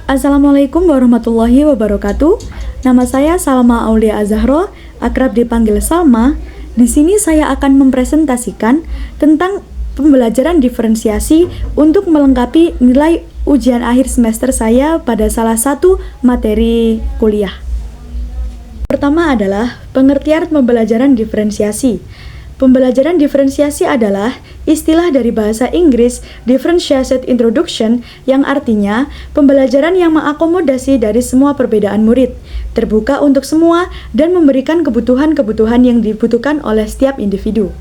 Assalamualaikum warahmatullahi wabarakatuh. Nama saya Salma Aulia Azahro, akrab dipanggil Salma. Di sini saya akan mempresentasikan tentang pembelajaran diferensiasi untuk melengkapi nilai ujian akhir semester saya pada salah satu materi kuliah. Pertama adalah pengertian pembelajaran diferensiasi. Pembelajaran diferensiasi adalah istilah dari bahasa Inggris differentiated introduction yang artinya pembelajaran yang mengakomodasi dari semua perbedaan murid, terbuka untuk semua dan memberikan kebutuhan-kebutuhan yang dibutuhkan oleh setiap individu.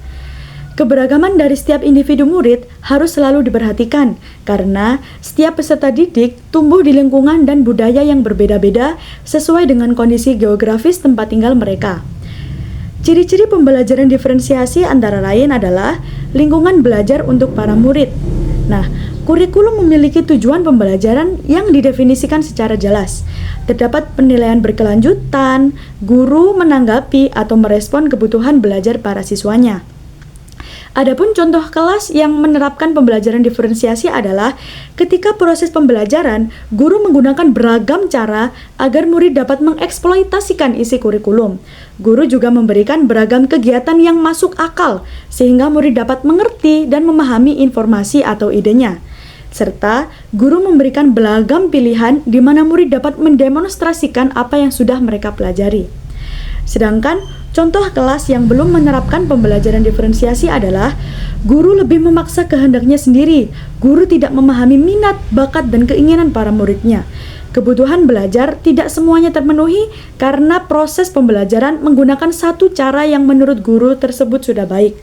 Keberagaman dari setiap individu murid harus selalu diperhatikan karena setiap peserta didik tumbuh di lingkungan dan budaya yang berbeda-beda sesuai dengan kondisi geografis tempat tinggal mereka. Ciri-ciri pembelajaran diferensiasi antara lain adalah lingkungan belajar untuk para murid. Nah, kurikulum memiliki tujuan pembelajaran yang didefinisikan secara jelas. Terdapat penilaian berkelanjutan, guru menanggapi atau merespon kebutuhan belajar para siswanya. Adapun contoh kelas yang menerapkan pembelajaran diferensiasi adalah ketika proses pembelajaran, guru menggunakan beragam cara agar murid dapat mengeksploitasikan isi kurikulum. Guru juga memberikan beragam kegiatan yang masuk akal, sehingga murid dapat mengerti dan memahami informasi atau idenya. Serta, guru memberikan beragam pilihan di mana murid dapat mendemonstrasikan apa yang sudah mereka pelajari. Sedangkan, contoh kelas yang belum menerapkan pembelajaran diferensiasi adalah guru lebih memaksa kehendaknya sendiri. Guru tidak memahami minat, bakat, dan keinginan para muridnya. Kebutuhan belajar tidak semuanya terpenuhi karena proses pembelajaran menggunakan satu cara yang menurut guru tersebut sudah baik.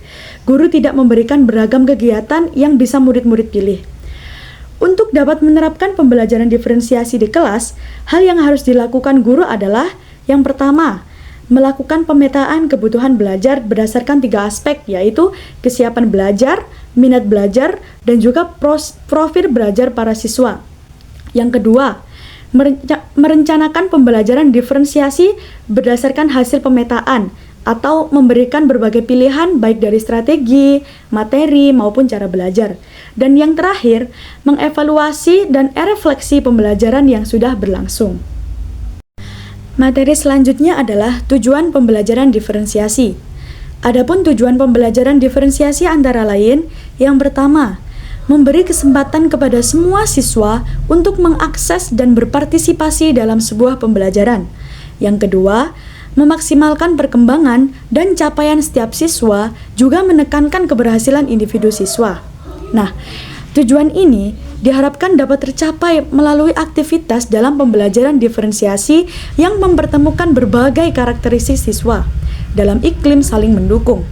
Guru tidak memberikan beragam kegiatan yang bisa murid-murid pilih. Untuk dapat menerapkan pembelajaran diferensiasi di kelas, hal yang harus dilakukan guru adalah yang pertama, melakukan pemetaan kebutuhan belajar berdasarkan 3 aspek, yaitu kesiapan belajar, minat belajar, dan juga profil belajar para siswa. Yang kedua, merencanakan pembelajaran diferensiasi berdasarkan hasil pemetaan atau memberikan berbagai pilihan baik dari strategi, materi, maupun cara belajar. Dan yang terakhir, mengevaluasi dan refleksi pembelajaran yang sudah berlangsung. Materi selanjutnya adalah tujuan pembelajaran diferensiasi. Adapun tujuan pembelajaran diferensiasi antara lain, yang pertama, memberi kesempatan kepada semua siswa untuk mengakses dan berpartisipasi dalam sebuah pembelajaran. Yang kedua, memaksimalkan perkembangan dan capaian setiap siswa, juga menekankan keberhasilan individu siswa. Nah, tujuan ini diharapkan dapat tercapai melalui aktivitas dalam pembelajaran diferensiasi yang mempertemukan berbagai karakteristik siswa dalam iklim saling mendukung.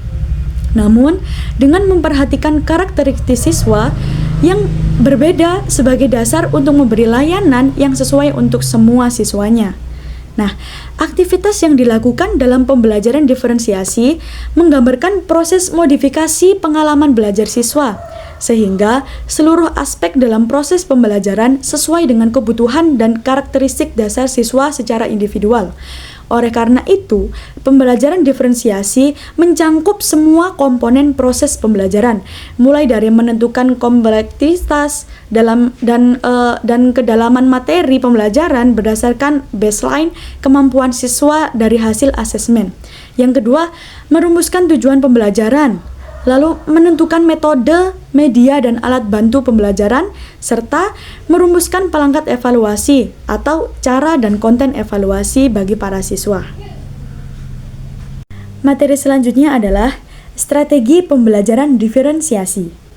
Namun, dengan memperhatikan karakteristik siswa yang berbeda sebagai dasar untuk memberi layanan yang sesuai untuk semua siswanya. Nah, aktivitas yang dilakukan dalam pembelajaran diferensiasi menggambarkan proses modifikasi pengalaman belajar siswa, sehingga seluruh aspek dalam proses pembelajaran sesuai dengan kebutuhan dan karakteristik dasar siswa secara individual. Oleh karena itu, pembelajaran diferensiasi mencangkup semua komponen proses pembelajaran, mulai dari menentukan kompleksitas dan kedalaman materi pembelajaran berdasarkan baseline kemampuan siswa dari hasil asesmen. Yang kedua, merumuskan tujuan pembelajaran, lalu menentukan metode, media, dan alat bantu pembelajaran, serta merumuskan perangkat evaluasi atau cara dan konten evaluasi bagi para siswa. Materi selanjutnya adalah strategi pembelajaran diferensiasi.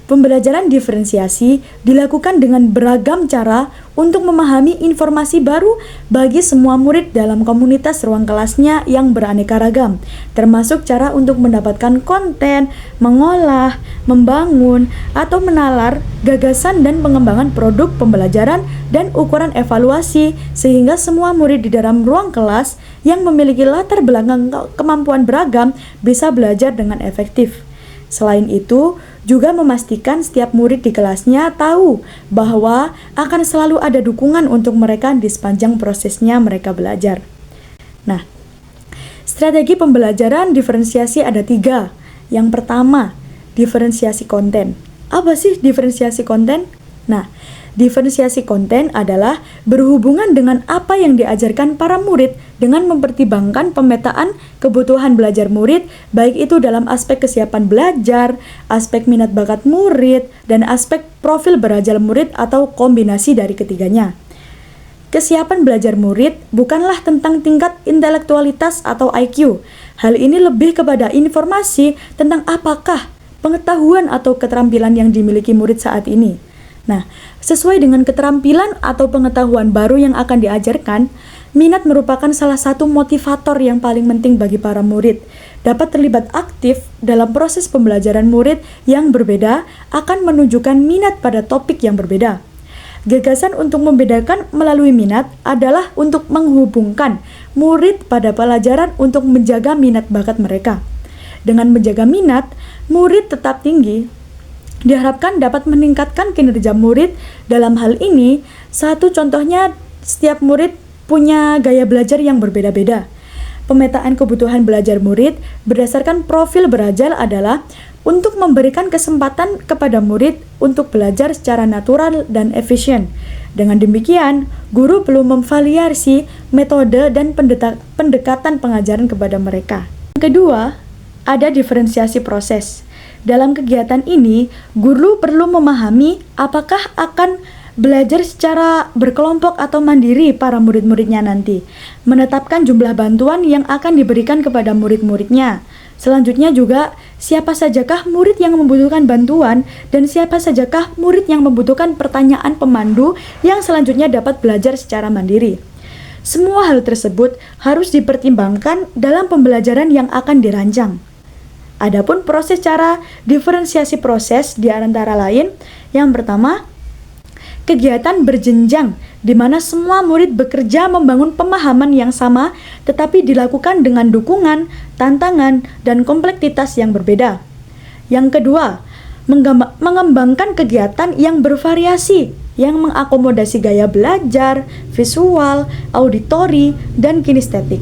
Pembelajaran diferensiasi dilakukan dengan beragam cara untuk memahami informasi baru bagi semua murid dalam komunitas ruang kelasnya yang beraneka ragam, termasuk cara untuk mendapatkan konten, mengolah, membangun, atau menalar gagasan dan pengembangan produk pembelajaran dan ukuran evaluasi sehingga semua murid di dalam ruang kelas yang memiliki latar belakang kemampuan beragam bisa belajar dengan efektif. Selain itu, juga memastikan setiap murid di kelasnya tahu bahwa akan selalu ada dukungan untuk mereka di sepanjang prosesnya mereka belajar. Nah, strategi pembelajaran diferensiasi ada 3. Yang pertama, diferensiasi konten. Apa sih diferensiasi konten? Nah, Diferensiasi konten adalah berhubungan dengan apa yang diajarkan para murid dengan mempertimbangkan pemetaan kebutuhan belajar murid, baik itu dalam aspek kesiapan belajar, aspek minat bakat murid, dan aspek profil belajar murid atau kombinasi dari ketiganya. Kesiapan belajar murid bukanlah tentang tingkat intelektualitas atau IQ. Hal ini lebih kepada informasi tentang apakah pengetahuan atau keterampilan yang dimiliki murid saat ini. Nah, sesuai dengan keterampilan atau pengetahuan baru yang akan diajarkan, minat merupakan salah satu motivator yang paling penting bagi para murid. Dapat terlibat aktif dalam proses pembelajaran murid yang berbeda akan menunjukkan minat pada topik yang berbeda. Gagasan untuk membedakan melalui minat adalah untuk menghubungkan murid pada pelajaran untuk menjaga minat bakat mereka. Dengan menjaga minat, murid tetap tinggi diharapkan dapat meningkatkan kinerja murid. Dalam hal ini, satu contohnya setiap murid punya gaya belajar yang berbeda-beda. Pemetaan kebutuhan belajar murid berdasarkan profil belajar adalah untuk memberikan kesempatan kepada murid untuk belajar secara natural dan efisien. Dengan demikian, guru perlu memvariasi metode dan pendekatan pengajaran kepada mereka. Yang kedua, ada diferensiasi proses. Dalam kegiatan ini, guru perlu memahami apakah akan belajar secara berkelompok atau mandiri para murid-muridnya nanti, menetapkan jumlah bantuan yang akan diberikan kepada murid-muridnya. Selanjutnya juga, siapa sajakah murid yang membutuhkan bantuan dan siapa sajakah murid yang membutuhkan pertanyaan pemandu yang selanjutnya dapat belajar secara mandiri. Semua hal tersebut harus dipertimbangkan dalam pembelajaran yang akan dirancang. Adapun proses cara diferensiasi proses di antara lain, yang pertama, kegiatan berjenjang di mana semua murid bekerja membangun pemahaman yang sama tetapi dilakukan dengan dukungan, tantangan, dan kompleksitas yang berbeda. Yang kedua, mengembangkan kegiatan yang bervariasi yang mengakomodasi gaya belajar, visual, auditori, dan kinestetik.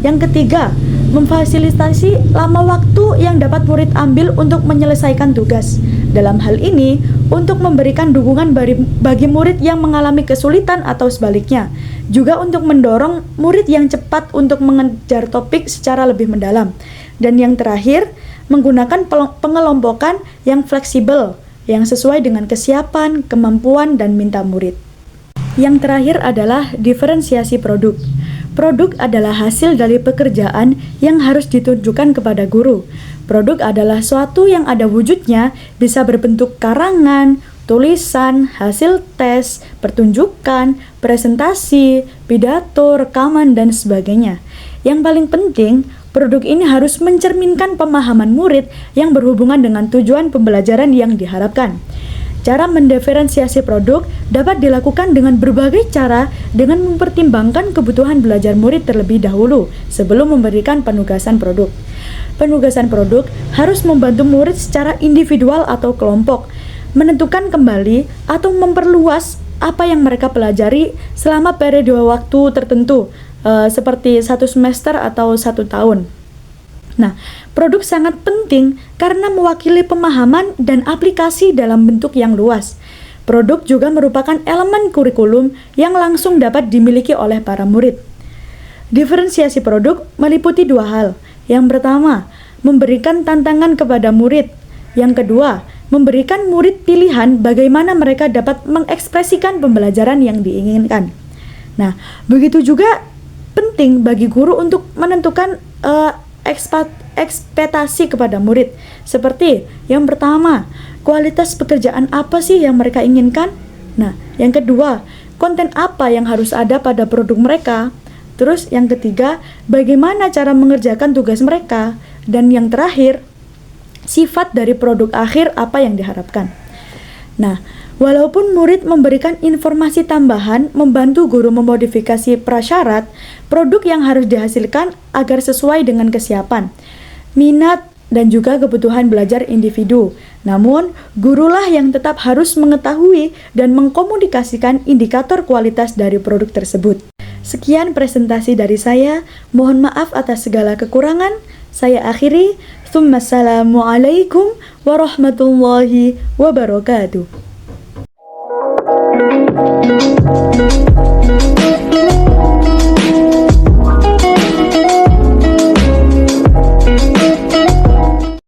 Yang ketiga, memfasilitasi lama waktu yang dapat murid ambil untuk menyelesaikan tugas. Dalam hal ini, untuk memberikan dukungan bagi murid yang mengalami kesulitan atau sebaliknya, juga untuk mendorong murid yang cepat untuk mengejar topik secara lebih mendalam. Dan yang terakhir, menggunakan pengelompokan yang fleksibel, yang sesuai dengan kesiapan, kemampuan, dan minta murid. Yang terakhir adalah diferensiasi produk. Produk adalah hasil dari pekerjaan yang harus ditunjukkan kepada guru. Produk adalah suatu yang ada wujudnya, bisa berbentuk karangan, tulisan, hasil tes, pertunjukan, presentasi, pidato, rekaman, dan sebagainya. Yang paling penting, produk ini harus mencerminkan pemahaman murid yang berhubungan dengan tujuan pembelajaran yang diharapkan. Cara mendiferensiasi produk dapat dilakukan dengan berbagai cara dengan mempertimbangkan kebutuhan belajar murid terlebih dahulu sebelum memberikan penugasan produk. Penugasan produk harus membantu murid secara individual atau kelompok, menentukan kembali atau memperluas apa yang mereka pelajari selama periode waktu tertentu, seperti 1 semester atau 1 tahun. Nah, produk sangat penting karena mewakili pemahaman dan aplikasi dalam bentuk yang luas. Produk juga merupakan elemen kurikulum yang langsung dapat dimiliki oleh para murid. Diferensiasi produk meliputi 2 hal. Yang pertama, memberikan tantangan kepada murid. Yang kedua, memberikan murid pilihan bagaimana mereka dapat mengekspresikan pembelajaran yang diinginkan. Nah, begitu juga penting bagi guru untuk menentukan ekspektasi kepada murid. Seperti yang pertama, kualitas pekerjaan apa sih yang mereka inginkan? Nah, yang kedua, konten apa yang harus ada pada produk mereka? Terus yang ketiga, bagaimana cara mengerjakan tugas mereka? Dan yang terakhir, sifat dari produk akhir apa yang diharapkan. Nah, walaupun murid memberikan informasi tambahan membantu guru memodifikasi prasyarat, produk yang harus dihasilkan agar sesuai dengan kesiapan, minat, dan juga kebutuhan belajar individu. Namun, gurulah yang tetap harus mengetahui dan mengkomunikasikan indikator kualitas dari produk tersebut. Sekian presentasi dari saya, mohon maaf atas segala kekurangan. Saya akhiri, Assalamualaikum warahmatullahi wabarakatuh.